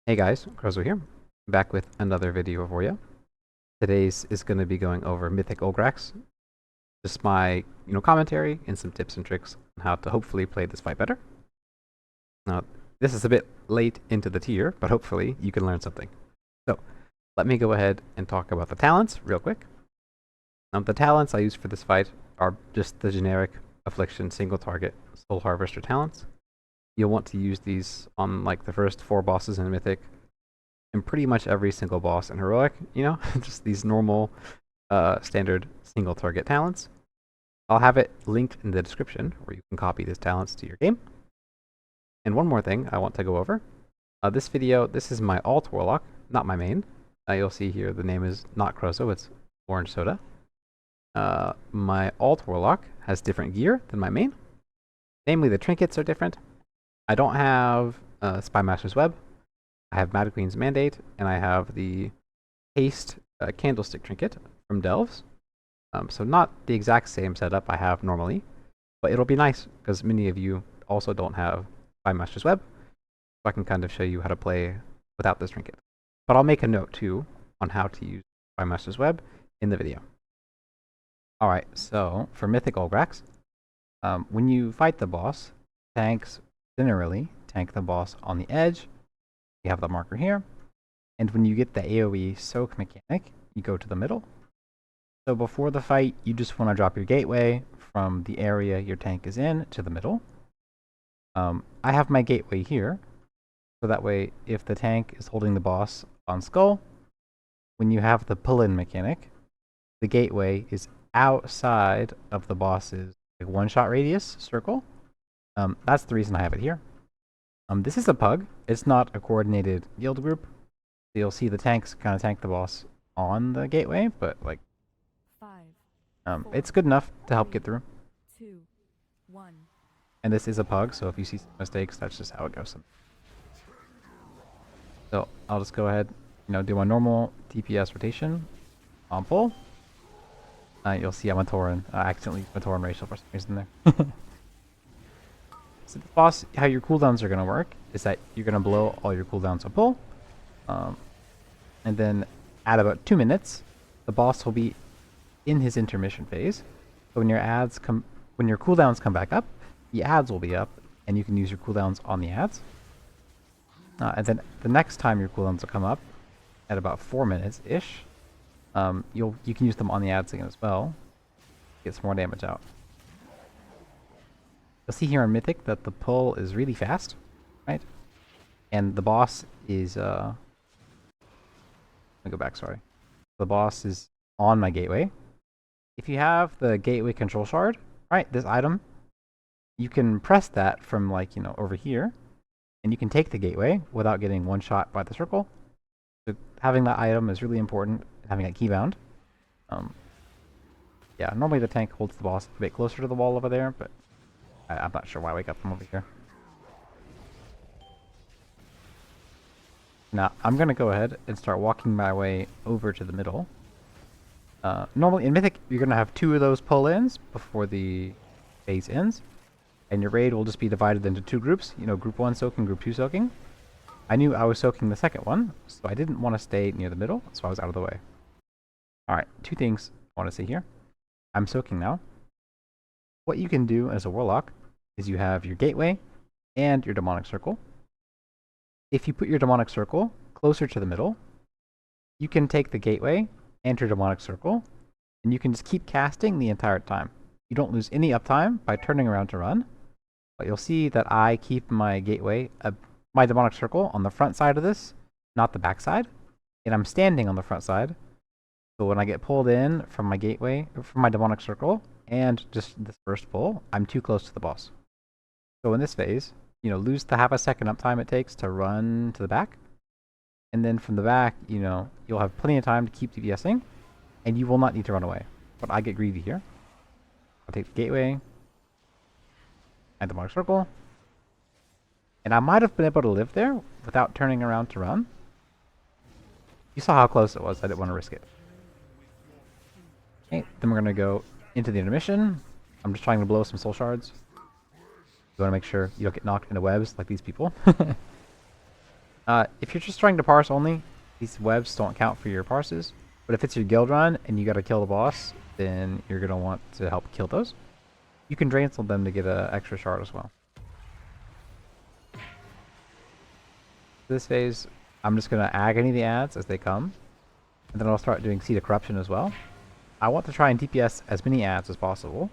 Hey guys, Crozo here, back with another video for you. Today's is going to be going over Mythic Ulgrax, just my commentary and some tips and tricks on how to hopefully play this fight better. Now, this is a bit late into the tier, but hopefully you can learn something. So, let me go ahead and talk about the talents real quick. The talents I use for this fight are just the generic Affliction single target Soul Harvester talents. You'll want to use these on like the first 4 bosses in Mythic, and pretty much every single boss in Heroic, just these normal standard single target talents. I'll have it linked in the description where you can copy these talents to your game. And one more thing I want to go over. This is my alt Warlock, not my main. You'll see here the name is not Crozo, it's Orange Soda. My alt Warlock has different gear than my main. Namely, the trinkets are different. I don't have Spymaster's Web. I have Mad Queen's Mandate, and I have the Haste Candlestick Trinket from Delves. So not the exact same setup I have normally, but it'll be nice because many of you also don't have Spymaster's Web, so I can kind of show you how to play without this trinket. But I'll make a note too on how to use Spymaster's Web in the video. Alright, so for Mythic Ulgrax, when you fight the boss, tanks generally tank the boss on the edge. You have the marker here. And when you get the AoE soak mechanic, you go to the middle. So before the fight, you just want to drop your gateway from the area your tank is in to the middle. I have my gateway here, so that way if the tank is holding the boss on Skull, when you have the pull-in mechanic, the gateway is outside of the boss's one-shot radius circle. That's the reason I have it here. This is a pug. It's not a coordinated guild group. So you'll see the tanks kind of tank the boss on the gateway, but like, it's good enough to help get through. 2, 1. And this is a pug, so if you see some mistakes, that's just how it goes. So I'll just go ahead, do my normal DPS rotation on pull. You'll see I'm a Tauren. I accidentally used my Tauren racial for some reason there. So the boss, how your cooldowns are going to work is that you're going to blow all your cooldowns on pull. And then at about 2 minutes, the boss will be in his intermission phase. So when your cooldowns come back up, the adds will be up, and you can use your cooldowns on the adds. And then the next time your cooldowns will come up, at about 4 minutes-ish, you can use them on the adds again as well. Get some more damage out. You'll see here on Mythic that the pull is really fast, right? And the boss is, let me go back, sorry. The boss is on my gateway. If you have the gateway control shard, right, this item, you can press that from over here, and you can take the gateway without getting one shot by the circle. So having that item is really important, having it keybound. Yeah, normally the tank holds the boss a bit closer to the wall over there, but I'm not sure why we got them over here. Now, I'm going to go ahead and start walking my way over to the middle. Normally, in Mythic, you're going to have 2 of those pull-ins before the phase ends. And your raid will just be divided into 2 groups. Group 1 soaking, Group 2 soaking. I knew I was soaking the second one, so I didn't want to stay near the middle, so I was out of the way. Alright, 2 things I want to say here. I'm soaking now. What you can do as a Warlock is you have your gateway and your demonic circle. If you put your demonic circle closer to the middle, you can take the gateway and your demonic circle, and you can just keep casting the entire time. You don't lose any uptime by turning around to run, but you'll see that I keep my gateway, my demonic circle on the front side of this, not the back side, and I'm standing on the front side. So when I get pulled in from my gateway, from my demonic circle, and just this first pull, I'm too close to the boss. So in this phase, lose the half a second uptime it takes to run to the back. And then from the back, you'll have plenty of time to keep DPSing, and you will not need to run away. But I get greedy here. I'll take the gateway, and the demonic circle. And I might have been able to live there without turning around to run. You saw how close it was, I didn't want to risk it. Okay, then we're going to go into the intermission. I'm just trying to blow some soul shards. You want to make sure you don't get knocked into webs like these people. If you're just trying to parse only, these webs don't count for your parses. But if it's your guild run and you gotta kill the boss, then you're gonna want to help kill those. You can drain some of them to get an extra shard as well. This phase, I'm just gonna agony the ads as they come, and then I'll start doing Seed of Corruption as well. I want to try and DPS as many ads as possible.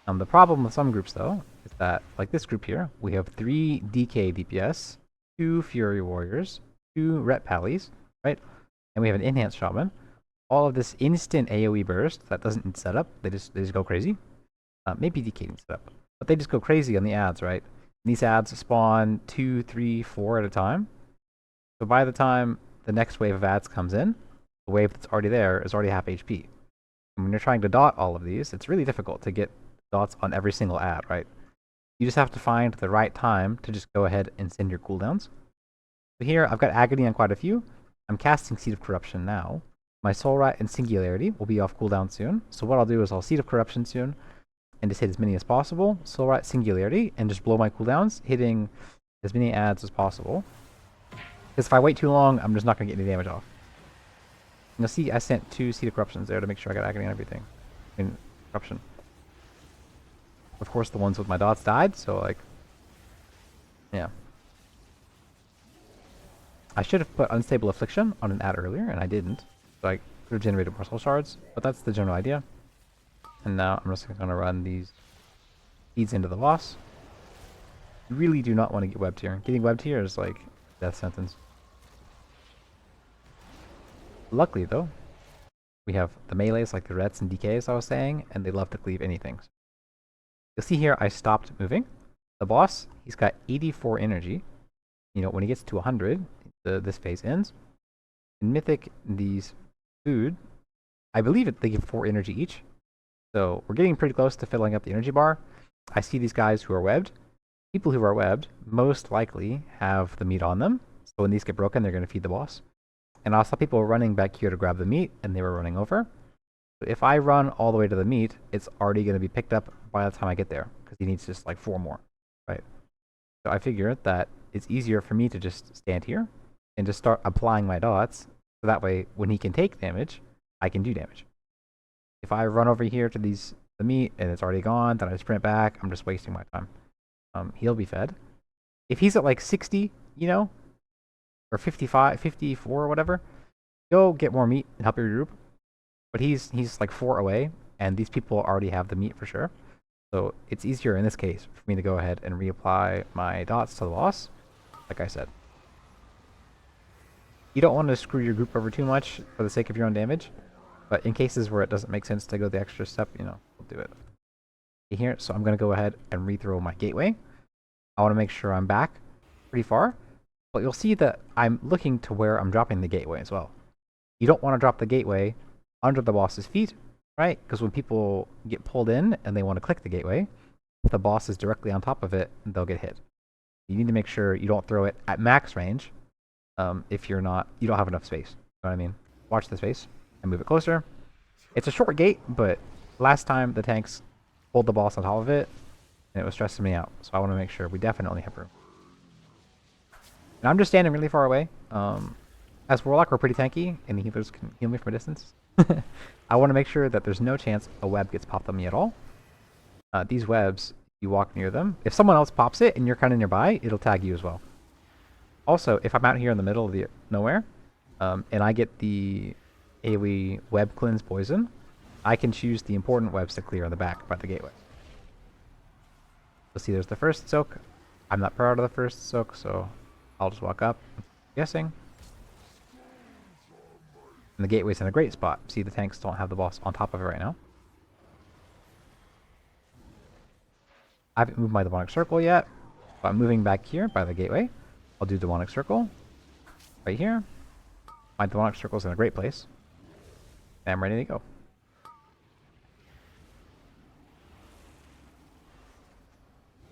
The problem with some groups though is that, like this group here, we have 3 DK DPS, 2 Fury Warriors, 2 Ret Pallies, right? And we have an Enhanced Shaman. All of this instant AoE burst that doesn't need setup. They just go crazy. Maybe DK needs setup, but they just go crazy on the ads, right? And these ads spawn 2, 3, 4 at a time. So by the time the next wave of ads comes in, the wave that's already there is already half HP. And when you're trying to dot all of these, it's really difficult to get dots on every single ad, right? You just have to find the right time to just go ahead and send your cooldowns. So here, I've got Agony on quite a few. I'm casting Seed of Corruption now. My Soul Rat and Singularity will be off cooldown soon. So what I'll do is I'll Seed of Corruption soon and just hit as many as possible. Soul Rat, Singularity, and just blow my cooldowns, hitting as many ads as possible. Because if I wait too long, I'm just not going to get any damage off. And you'll see I sent 2 Seed of Corruptions there to make sure I got Agony on everything. In Corruption. Of course, the ones with my dots died, so like, yeah. I should have put Unstable Affliction on an ad earlier, and I didn't. So I could have generated more soul shards, but that's the general idea. And now I'm just going to run these feeds into the boss. You really do not want to get webbed here. Getting webbed here is like death sentence. Luckily though, we have the melees like the Rets and DKs I was saying, and they love to cleave anything. You'll see here I stopped moving. The boss, he's got 84 energy. You know, when he gets to 100, this phase ends. In Mythic, these food, I believe they give 4 energy each. So we're getting pretty close to filling up the energy bar. I see these guys who are webbed. People who are webbed most likely have the meat on them. So when these get broken, they're going to feed the boss. And I saw people running back here to grab the meat, and they were running over. So if I run all the way to the meat, it's already going to be picked up by the time I get there, because he needs just like 4 more, right? So I figure that it's easier for me to just stand here and just start applying my dots. So that way, when he can take damage, I can do damage. If I run over here to the meat and it's already gone, then I sprint back, I'm just wasting my time. He'll be fed. If he's at like 60, you know, or 55, 54 or whatever, go get more meat and help your group. But he's like 4 away, and these people already have the meat for sure. So it's easier in this case for me to go ahead and reapply my dots to the boss, like I said. You don't want to screw your group over too much for the sake of your own damage, but in cases where it doesn't make sense to go the extra step, you know, we'll do it. Here, so I'm going to go ahead and rethrow my gateway. I want to make sure I'm back pretty far, but you'll see that I'm looking to where I'm dropping the gateway as well. You don't want to drop the gateway under the boss's feet, right? Because when people get pulled in and they want to click the gateway, if the boss is directly on top of it, they'll get hit. You need to make sure you don't throw it at max range if you don't have enough space. You know what I mean? Watch the space and move it closer. It's a short gate, but last time the tanks pulled the boss on top of it, and it was stressing me out. So I want to make sure we definitely have room. And I'm just standing really far away. As Warlock, we're pretty tanky, and the healers can heal me from a distance. I want to make sure that there's no chance a web gets popped on me at all. These webs, you walk near them. If someone else pops it and you're kind of nearby, it'll tag you as well. Also, if I'm out here in the middle of the nowhere, and I get the AoE web cleanse poison, I can choose the important webs to clear on the back by the gateway. You'll see there's the first soak. I'm not proud of the first soak, so I'll just walk up, guessing. And the gateway's in a great spot. See, the tanks don't have the boss on top of it right now. I haven't moved my demonic circle yet, but I'm moving back here by the gateway. I'll do demonic circle right here. My demonic circle's in a great place. And I'm ready to go.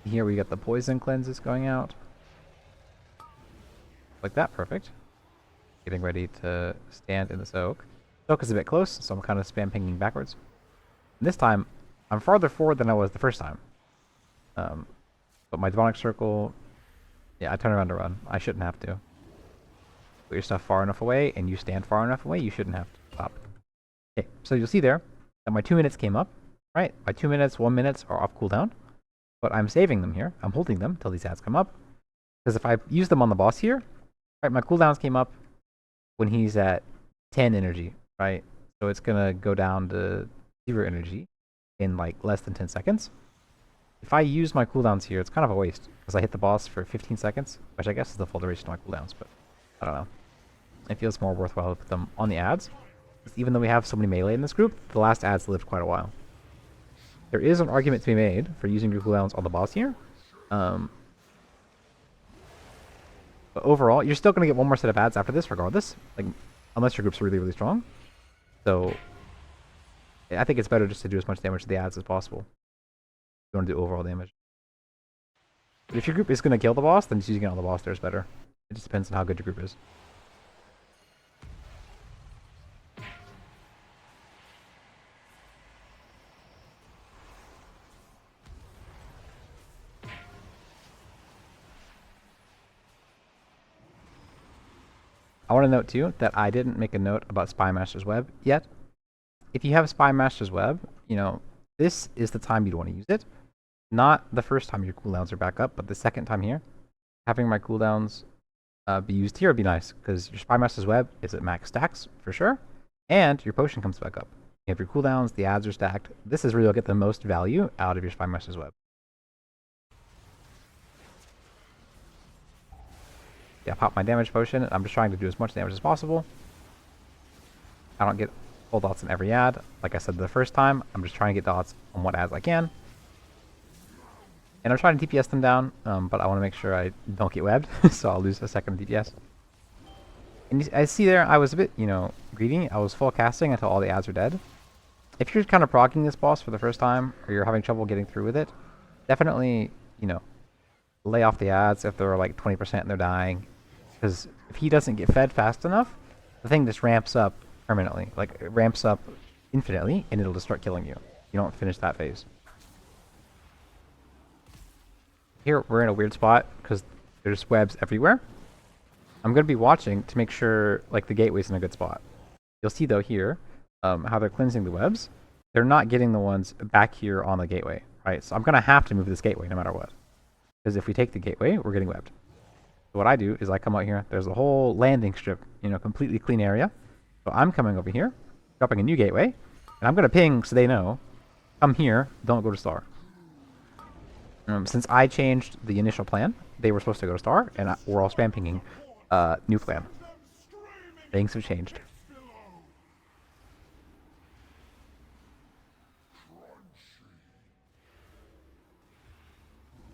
Here we got the poison cleanses going out. Like that, perfect. Getting ready to stand in the soak. Soak is a bit close, so I'm kind of spam pinging backwards. And this time, I'm farther forward than I was the first time. But my demonic circle, yeah, I turn around to run. I shouldn't have to. put your stuff far enough away and you stand far enough away, you shouldn't have to stop. Okay, so you'll see there that my 2 minutes came up, right? My 2 minutes, 1 minute are off cooldown, but I'm saving them here. I'm holding them till these ads come up. Because if I use them on the boss here, right, my cooldowns came up when he's at 10 energy, right? So it's gonna go down to 0 energy in like less than 10 seconds. If I use my cooldowns here, it's kind of a waste because I hit the boss for 15 seconds, which I guess is the full duration of my cooldowns, but I don't know. It feels more worthwhile to put them on the ads. Even though we have so many melee in this group, the last ads lived quite a while. There is an argument to be made for using your cooldowns on the boss here. But overall, you're still going to get one more set of ads after this regardless, like unless your group's really, really strong. So I think it's better just to do as much damage to the ads as possible. You want to do overall damage. But if your group is going to kill the boss, then just using it on the boss there is better. It just depends on how good your group is. I want to note too that I didn't make a note about Spy Master's Web yet. If you have Spy Master's Web, you know, this is the time you'd want to use it. Not the first time your cooldowns are back up, but the second time here. Having my cooldowns be used here would be nice, because your Spy Master's Web is at max stacks, for sure, and your potion comes back up. You have your cooldowns, the ads are stacked. This is where you'll get the most value out of your Spy Master's Web. Yeah, pop my damage potion. I'm just trying to do as much damage as possible. I don't get full dots in every ad. Like I said the first time, I'm just trying to get dots on what ads I can. And I'm trying to DPS them down, but I want to make sure I don't get webbed, so I'll lose a second of DPS. And I see there, I was a bit, you know, greedy. I was full casting until all the ads are dead. If you're kind of proccing this boss for the first time, or you're having trouble getting through with it, definitely, you know, lay off the ads if they're like 20% and they're dying. Because if he doesn't get fed fast enough, the thing just ramps up permanently. Like, it ramps up infinitely, and it'll just start killing you. You don't finish that phase. Here, we're in a weird spot, because there's webs everywhere. I'm going to be watching to make sure, like, the gateway's in a good spot. You'll see, though, here, how they're cleansing the webs. They're not getting the ones back here on the gateway, right? So I'm going to have to move this gateway no matter what. Because if we take the gateway, we're getting webbed. So what I do is I come out here. There's a whole landing strip, you know, completely clean area. So I'm coming over here, dropping a new gateway, and I'm going to ping so they know, come here, don't go to star. Since I changed the initial plan, they were supposed to go to star, and we're all spam pinging new plan. Things have changed.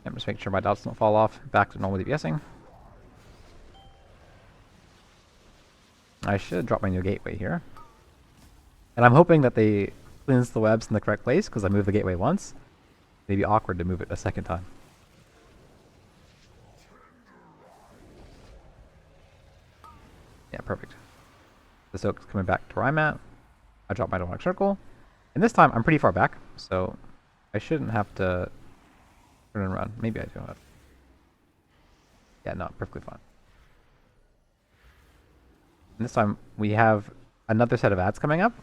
I'm just making sure my dots don't fall off. Back to normal DPSing. I should drop my new gateway here. And I'm hoping that they cleanse the webs in the correct place, because I moved the gateway once. It'd be awkward to move it a second time. Yeah, perfect. The soak's coming back to where I'm at. I drop my demonic circle. And this time, I'm pretty far back, so I shouldn't have to turn and run. Maybe I do have. Yeah, no, perfectly fine. And this time, we have another set of ads coming up,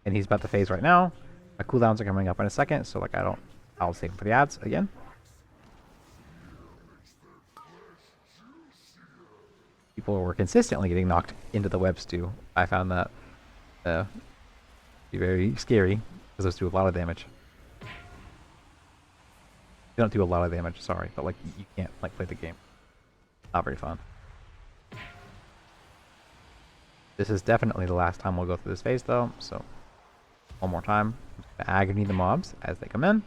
and he's about to phase right now. My cooldowns are coming up in a second, so like I'll save them for the ads again. People were consistently getting knocked into the webs too. I found that be very scary, because those do a lot of damage. They don't do a lot of damage, sorry, but like you can't like play the game. Not very fun. This is definitely the last time we'll go through this phase though, so one more time. I'm just gonna agony the mobs as they come in.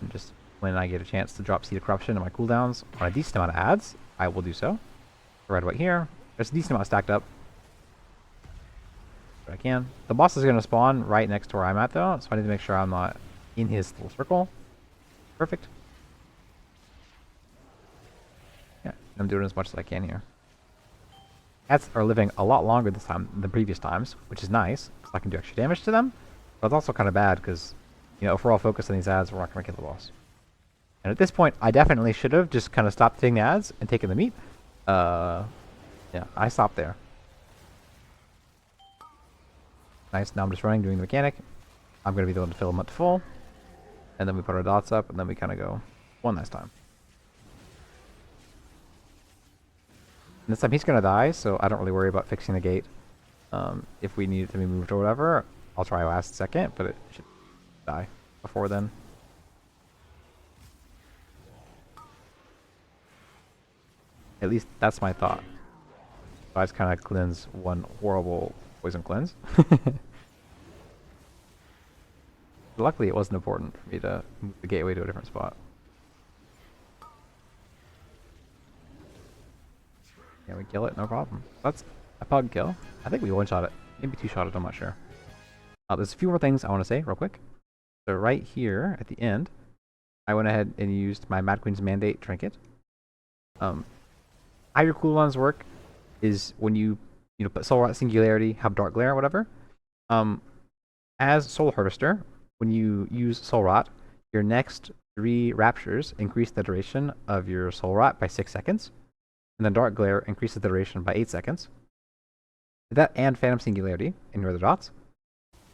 And just when I get a chance to drop Seed of Corruption in my cooldowns on a decent amount of ads, I will do so. Right about here. There's a decent amount stacked up. But I can. The boss is gonna spawn right next to where I'm at though, so I need to make sure I'm not in his little circle. Perfect. Yeah, I'm doing as much as I can here. Cats are living a lot longer this time than previous times, which is nice, because I can do extra damage to them. But it's also kind of bad, because, you know, if we're all focused on these ads, we're not going to kill the boss. And at this point, I definitely should have just kind of stopped taking the ads and taken the meat. Yeah, I stopped there. Nice, now I'm just running, doing the mechanic. I'm going to be the one to fill them up to full. And then we put our dots up, and then we kind of go one last time. And this time he's going to die, so I don't really worry about fixing the gate. If we need it to be moved or whatever, I'll try last second, but it should die before then. At least that's my thought. So I just kind of cleanse one horrible poison cleanse. Luckily, it wasn't important for me to move the gateway to a different spot. Yeah, we kill it, no problem. That's a pug kill. I think we one-shot it. Maybe two-shot it, I'm not sure. There's a few more things I want to say real quick. So right here at the end, I went ahead and used my Mad Queen's Mandate trinket. How your cooldowns work is when you put Soul Rot Singularity, have Dark Glare or whatever. As Soul Harvester, when you use Soul Rot, your next 3 Raptures increase the duration of your Soul Rot by 6 seconds. And then Dark Glare increases the duration by 8 seconds. That and Phantom Singularity in your other dots.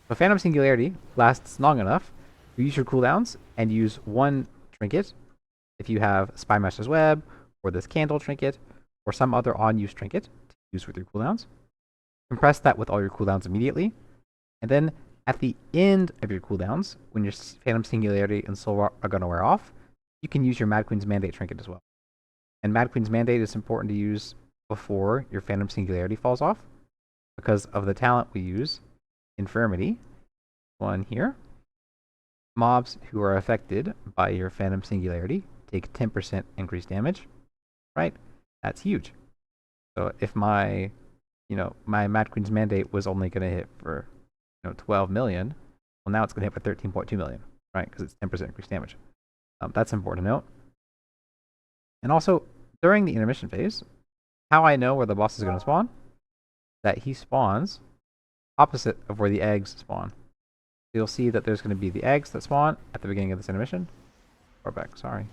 So Phantom Singularity lasts long enough to use your cooldowns and use one trinket. If you have Spy Master's Web, or this Candle trinket, or some other on-use trinket to use with your cooldowns. Compress that with all your cooldowns immediately. And then at the end of your cooldowns, when your Phantom Singularity and Soul Rot are going to wear off, you can use your Mad Queen's Mandate trinket as well. And Mad Queen's Mandate is important to use before your Phantom Singularity falls off, because of the talent we use, Infirmity, one here. Mobs who are affected by your Phantom Singularity take 10% increased damage, right? That's huge. So if my Mad Queen's Mandate was only going to hit for 12 million, well, now it's going to hit for 13.2 million, right? Because it's 10% increased damage. That's important to note. And also, during the intermission phase, how I know where the boss is going to spawn, that he spawns opposite of where the eggs spawn. So you'll see that there's going to be the eggs that spawn at the beginning of this intermission. Or back, sorry.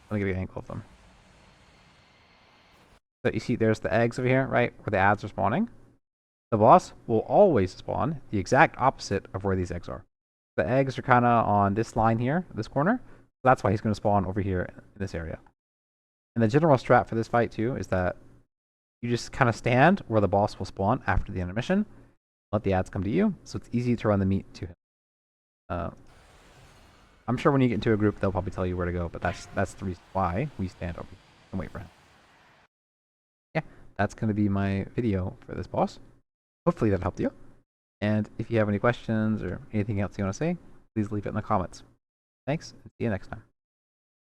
Let me give you an angle of them. So you see there's the eggs over here, right, where the ads are spawning. The boss will always spawn the exact opposite of where these eggs are. The eggs are kind of on this line here, this corner. So that's why he's going to spawn over here in this area. And the general strat for this fight too is that you just kind of stand where the boss will spawn after the intermission. Let the ads come to you, so it's easy to run the meat to him. I'm sure when you get into a group, they'll probably tell you where to go, but that's the reason why we stand over here and wait for him. Yeah, that's going to be my video for this boss. Hopefully that helped you. And if you have any questions or anything else you want to say, please leave it in the comments. Thanks, and see you next time.